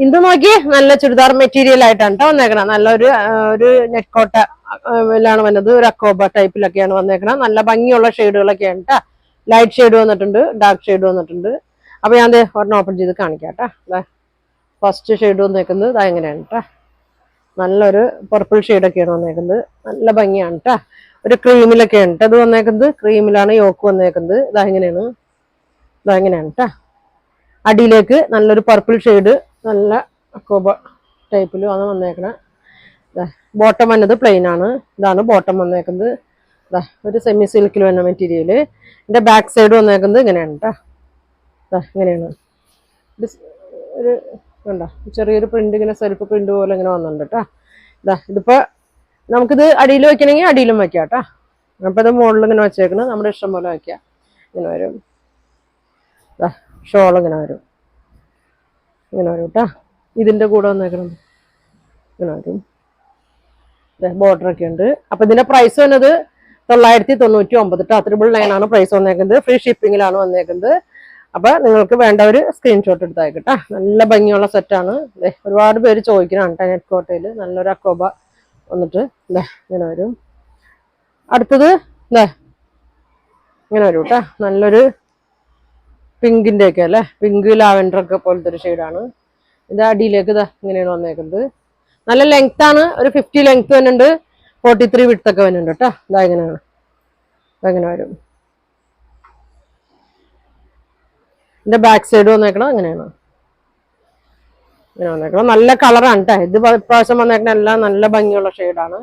ഇത് നോക്കി നല്ല ചുരിദാർ മെറ്റീരിയൽ ആയിട്ടാണ് കേട്ടോ വന്നേക്കണം. നല്ലൊരു നെറ്റ് കോട്ട ാണ് വന്നത്. ഒരു അക്കോബ ടൈപ്പിലൊക്കെയാണ് വന്നേക്കണം. നല്ല ഭംഗിയുള്ള ഷെയ്ഡുകളൊക്കെയാണ് കേട്ടോ. ലൈറ്റ് ഷെയ്ഡ് വന്നിട്ടുണ്ട്, ഡാർക്ക് ഷെയ്ഡ് വന്നിട്ടുണ്ട്. അപ്പൊ ഞാൻ ഒരെണ്ണം ഓപ്പൺ ചെയ്ത് കാണിക്കാം കേട്ടോ. ഫസ്റ്റ് ഷെയ്ഡ് വന്നേക്കുന്നത് ഇതാ എങ്ങനെയാണ് കേട്ടോ. നല്ലൊരു പർപ്പിൾ ഷെയ്ഡൊക്കെയാണ് വന്നേക്കുന്നത്. നല്ല ഭംഗിയാണ് കേട്ടോ. ഒരു ക്രീമിലൊക്കെയാണ് കേട്ടോ ഇത് വന്നേക്കുന്നത്. ക്രീമിലാണ് യോക്ക് വന്നേക്കുന്നത്. ഇതാ എങ്ങനെയാണ് കേട്ടോ. അടിയിലേക്ക് നല്ലൊരു പർപ്പിൾ ഷെയ്ഡ്, നല്ല അക്കോബ ടൈപ്പിലും ആണ് വന്നേക്കണേ. ബോട്ടം വന്നത് പ്ലെയിൻ ആണ്. ഇതാണ് ബോട്ടം വന്നേക്കുന്നത്. ഒരു സെമി സിൽക്കിൽ വന്ന മെറ്റീരിയൽ. ഇതിന്റെ ബാക്ക് സൈഡ് വന്നേക്കുന്നത് ഇങ്ങനെയാണ് കേട്ടോ. ഇങ്ങനെയാണ് ഒരു കണ്ടോ, ചെറിയൊരു പ്രിന്റ്, ഇങ്ങനെ സെൽഫ് പ്രിന്റ് പോലെ ഇങ്ങനെ വന്നിട്ടുണ്ട് കേട്ടോ. ഇതിപ്പോ നമുക്കിത് അടിയിൽ വെക്കണമെങ്കിൽ അടിയിലും വെക്കാം കേട്ടോ. അപ്പൊ ഇത് മുകളിൽ ഇങ്ങനെ വെച്ചേക്കണം, നമ്മുടെ ഇഷ്ടം പോലെ വെക്കാം. ഇങ്ങനെ വരും. ഷോൾ ഇങ്ങനെ വരും കേട്ടോ. ഇതിന്റെ കൂടെ വന്നേക്കണം ഇങ്ങനെ വരും. ബോർഡർ ഒക്കെ ഉണ്ട്. അപ്പൊ ഇതിന്റെ പ്രൈസ് വന്നത് 999 കേട്ടോ. 999 ആണ് പ്രൈസ് വന്നേക്കുന്നത്. ഫ്രീ ഷിപ്പിങ്ങിലാണ് വന്നേക്കുന്നത്. അപ്പൊ നിങ്ങൾക്ക് വേണ്ട ഒരു സ്ക്രീൻഷോട്ട് എടുത്തായിക്കോട്ടെ. നല്ല ഭംഗിയുള്ള സെറ്റാണ്. ഒരുപാട് പേര് ചോദിക്കണം കേട്ടോ. നെറ്റ് കോട്ടയിൽ നല്ലൊരു അക്കോബ വന്നിട്ട് ഇങ്ങനെ വരും. അടുത്തത് ഇങ്ങനെ വരും കേട്ടോ. നല്ലൊരു പിങ്കിന്റെ ഒക്കെ അല്ലേ, പിങ്ക് ലാവൻഡർ ഒക്കെ പോലത്തെ ഒരു ഷെയ്ഡാണ്. ഇത് അടിയിലേക്ക് ഇങ്ങനെയാണ് വന്നേക്കുന്നത്. നല്ല ലെങ്ത് ആണ്. ഒരു 50 ലെങ്ത് വരുന്നുണ്ട്, 43 വിഡ്ത്ത് വരുന്നുണ്ട് കേട്ടോ. ഇതെങ്ങനെ വരും. ഇതിന്റെ ബാക്ക് സൈഡ് വന്നേക്കണം അങ്ങനെയാണ്. ഇങ്ങനെ വന്നേക്കണം. നല്ല കളറാണ് കേട്ടോ. ഇത് പ്രാവശ്യം വന്നേക്കണ എല്ലാം നല്ല ഭംഗിയുള്ള ഷെയ്ഡാണ്.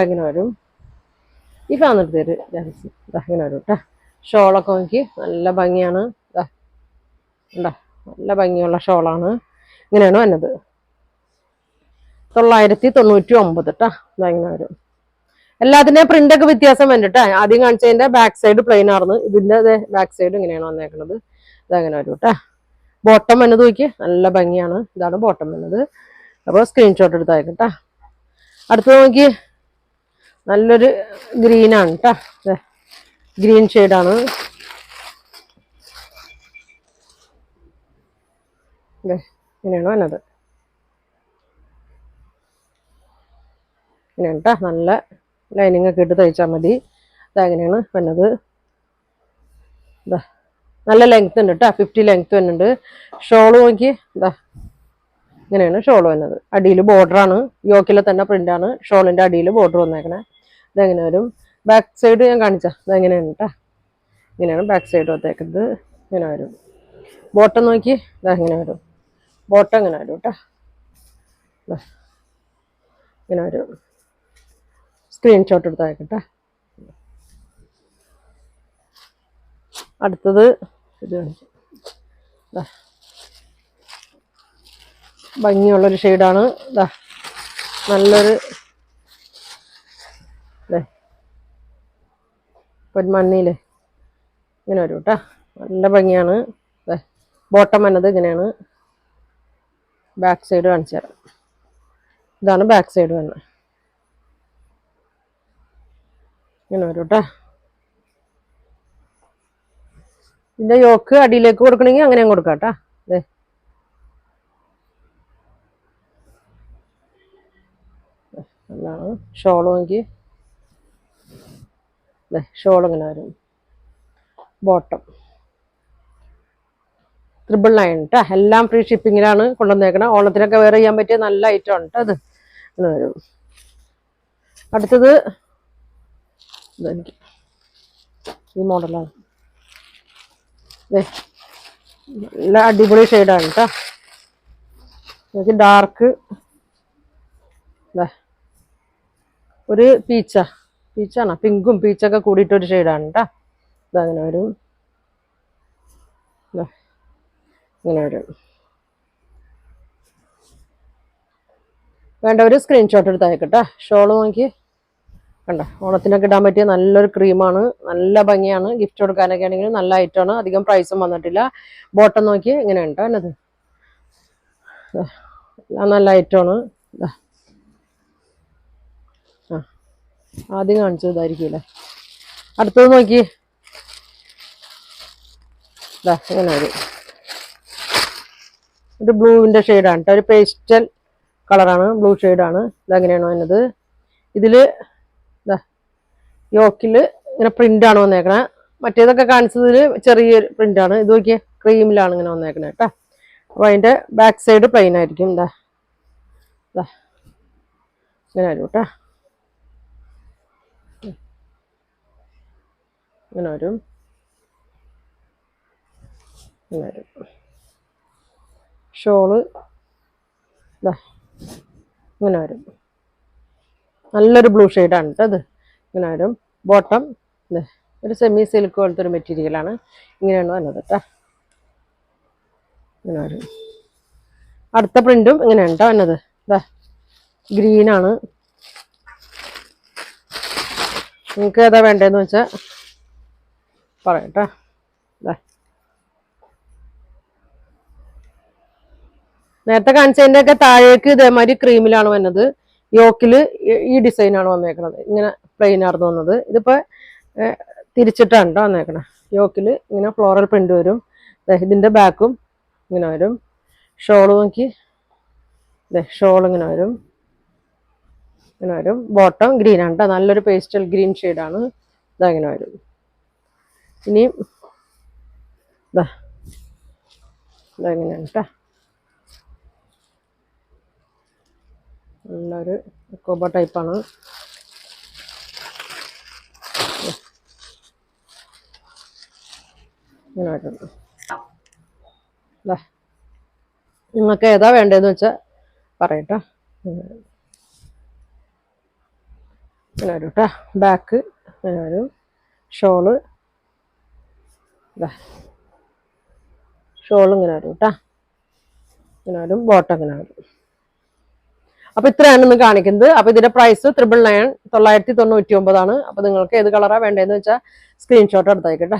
ഇങ്ങനെ വരും. ഈ വന്നിട്ട് ഇങ്ങനെ വരും കേട്ടോ. ഷോളൊക്കെ നോക്കി നല്ല ഭംഗിയാണ്. നല്ല ഭംഗിയുള്ള ഷോളാണ്. ഇങ്ങനെയാണ് വന്നത്. 999 കേട്ടോ. ഇങ്ങനെ വരും. എല്ലാത്തിന്റെയും പ്രിന്റൊക്കെ വ്യത്യാസം വന്നിട്ടാ. ആദ്യം കാണിച്ചതിന്റെ ബാക്ക് സൈഡ് പ്ലെയിൻ ആയിരുന്നു. ഇതിന്റെ ബാക്ക് സൈഡ് ഇങ്ങനെയാണ് വന്നേക്കുന്നത്. ഇതങ്ങനെ വരും കേട്ടോ. ബോട്ടം വന്നത് നോക്കി നല്ല ഭംഗിയാണ്. ഇതാണ് ബോട്ടം വന്നത്. അപ്പോൾ സ്ക്രീൻഷോട്ട് എടുത്തായിക്കോട്ടെ. അടുത്ത് നോക്കി നല്ലൊരു ഗ്രീനാണ് കേട്ടോ. ഗ്രീൻ ഷെയ്ഡാണ്. ഇങ്ങനെയാണ് വന്നത്. ഇങ്ങനെയാണ് കേട്ടോ. നല്ല ലൈനിങ് ഒക്കെ ഇട്ട് തയ്ച്ചാൽ മതി. ഇതെങ്ങനെയാണ് വന്നത്. നല്ല ലെങ്ത് ഉണ്ട് കേട്ടോ. 50 ലെങ്ത് വരുന്നുണ്ട്. ഷോള് നോക്കി ഇങ്ങനെയാണ് ഷോൾ വന്നത്. അടിയിൽ ബോർഡറാണ്. യോക്കിലെ തന്നെ പ്രിന്റാണ്. ഷോളിന്റെ അടിയിൽ ബോർഡർ വന്നേക്കണേ. ഇതെങ്ങനെ വരും. ബാക്ക് സൈഡ് ഞാൻ കാണിച്ചാ. ഇതെങ്ങനെയാണ് കേട്ടോ. ഇങ്ങനെയാണ് ബാക്ക് സൈഡ് വന്നേക്കുന്നത്. ഇങ്ങനെ വരും. ബോട്ടം നോക്കി ഇങ്ങനെ വരും. ബോട്ടം ഇങ്ങനെ വരും കേട്ടോ. ഇങ്ങനെ വരും. സ്ക്രീൻഷോട്ട് എടുത്തായിക്കോട്ടെ. അടുത്തത് ഇത് കാണിച്ചു. ഭംഗിയുള്ളൊരു ഷെയ്ഡാണ്. നല്ലൊരു പൊന്മണ്ണിയില്ലേ ഇങ്ങനെ വരും കേട്ടോ. നല്ല ഭംഗിയാണ്. ബോട്ടം വന്നത് ഇങ്ങനെയാണ്. ബാക്ക് സൈഡ് കാണിച്ചു തരാം. ഇതാണ് ബാക്ക് സൈഡ് വന്നത്. ഇങ്ങനെ വരും കേട്ടോ. ഇതിന്റെ യോക്ക് അടിയിലേക്ക് കൊടുക്കണമെങ്കിൽ അങ്ങനെയും കൊടുക്കാം കേട്ടോ. എന്താണ് ഷോള് നോക്കി. ഷോൾ ഇങ്ങനെ വരും. ബോട്ടം 999 കേട്ടോ. എല്ലാം ഫ്രീ ഷിപ്പിങ്ങിലാണ് കൊണ്ടുവന്നേക്കണം. ഓണത്തിനൊക്കെ വെയർ ചെയ്യാൻ പറ്റിയ നല്ല ഐറ്റം ആണ് കേട്ടോ. അത് ഇങ്ങനെ വരും. അടുത്തത് ഇതെനിക്ക് ഈ മോഡലാണ്. നല്ല അടിപൊളി ഷെയ്ഡാണ് കേട്ടോ. എനിക്ക് ഡാർക്ക് ഒരു പീച്ചാണ്. പിങ്കും പീച്ചൊക്കെ കൂടിയിട്ടൊരു ഷെയ്ഡാണ് കേട്ടോ. ഇതങ്ങനെ വരും. ഇങ്ങനെ വരും. വേണ്ട ഒരു സ്ക്രീൻഷോട്ട് എടുത്തായിക്കോട്ടെ. ഷോള് നോക്കി കണ്ടോ. ഓണത്തിനൊക്കെ ഇടാൻ പറ്റിയ നല്ലൊരു ക്രീമാണ്. നല്ല ഭംഗിയാണ്. ഗിഫ്റ്റ് കൊടുക്കാനൊക്കെ ആണെങ്കിലും നല്ല ഐറ്റമാണ്. അധികം പ്രൈസും വന്നിട്ടില്ല. ബോട്ടം നോക്കി ഇങ്ങനെ ഉണ്ടോ എന്നത്. നല്ല ഐറ്റമാണ്. ആദ്യം കാണിച്ചത് ഇതായിരിക്കുമല്ലേ. അടുത്തത് നോക്കി. ഇങ്ങനെ വരും. ഒരു ബ്ലൂവിന്റെ ഷെയ്ഡാണ് കേട്ടോ, ഒരു പേസ്റ്റൽ കളറാണ്, ബ്ലൂ ഷെയ്ഡാണ്. ഇതെങ്ങനെയാണ് വന്നത്, ഇതില് യോക്കില് ഇങ്ങനെ പ്രിന്റ് ആണ് വന്നേക്കണേ. മറ്റേതൊക്കെ കാണിച്ചതിൽ ചെറിയൊരു പ്രിന്റ് ആണ്. ഇത് നോക്കിയേ, ക്രീമിലാണ് ഇങ്ങനെ വന്നേക്കണേ കേട്ടോ. അപ്പൊ അതിന്റെ ബാക്ക് സൈഡ് പ്ലെയിൻ ആയിരിക്കും. ഇങ്ങനെ വരും കേട്ടോ, ഇങ്ങനെ വരും, ഇങ്ങനെ വരും. ഷോള് ഇങ്ങനെ വരും, നല്ലൊരു ബ്ലൂ ഷെയ്ഡാണ് കേട്ടോ അത്. ഇങ്ങനെ വരും. ബോട്ടം ഒരു സെമി സിൽക്ക് പോലത്തെ ഒരു മെറ്റീരിയലാണ്. ഇങ്ങനെയാണ് വന്നത് കേട്ടോ, ഇങ്ങനെ വരും. അടുത്ത പ്രിന്റും ഇങ്ങനെയാണ് കേട്ടോ വന്നത്. ഗ്രീനാണ്. നിങ്ങൾക്ക് ഏതാ വേണ്ടതെന്ന് വെച്ചാൽ പറയട്ടോ. നേരത്തെ കാണിച്ചതിൻ്റെ ഒക്കെ താഴേക്ക് ഇതേമാതിരി ക്രീമിലാണ് വന്നത്. യോക്കില് ഈ ഡിസൈനാണ് വന്നേക്കണത്. ഇങ്ങനെ പ്ലെയിൻ ആയിരുന്നു വന്നത്. ഇതിപ്പോ തിരിച്ചിട്ടാണ് കേട്ടോ വന്നേക്കണേ. യോക്കില് ഇങ്ങനെ ഫ്ലോറൽ പ്രിന്റ് വരും. ഇതിന്റെ ബാക്കും ഇങ്ങനെ വരും. ഷോള് നോക്കി, ഷോൾ ഇങ്ങനെ വരും, ഇങ്ങനെ വരും. ബോട്ടം ഗ്രീൻ ആണ് കേട്ടോ, നല്ലൊരു പേസ്റ്റൽ ഗ്രീൻ ഷെയ്ഡാണ്. ഇങ്ങനെ വരും. ഇനിയും ഇതെങ്ങനെയാണ് കേട്ടോ, നല്ലൊരു കോബ ടൈപ്പാണ്. ഇങ്ങനെ വരും. നിങ്ങൾക്ക് ഏതാ വേണ്ടതെന്ന് വെച്ചാൽ പറയട്ടോ. ഇങ്ങനെ വരും കേട്ടോ. ബാക്ക് ഇങ്ങനെ വരും. ഷോള് ഇങ്ങനെ വരും കേട്ടോ, ഇങ്ങനെ വരും. ബോട്ടം ഇങ്ങനെ വരും. അപ്പൊ ഇത്രയാണ് ഇന്ന് കാണിക്കുന്നത്. അപ്പൊ ഇതിന്റെ പ്രൈസ് 999 999. അപ്പൊ നിങ്ങൾക്ക് ഏത് കളറാണ് വേണ്ടതെന്ന് വെച്ചാൽ സ്ക്രീൻഷോട്ട് എടുത്തേക്കട്ടെ.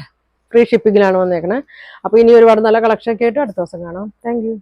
ഫ്രീ ഷിപ്പിങ്ങിലാണ് വന്നേക്കണേ. അപ്പൊ ഇനി ഒരുപാട് നല്ല കളക്ഷൻ ഒക്കെ ആയിട്ട് അടുത്ത ദിവസം കാണാം. Thank you.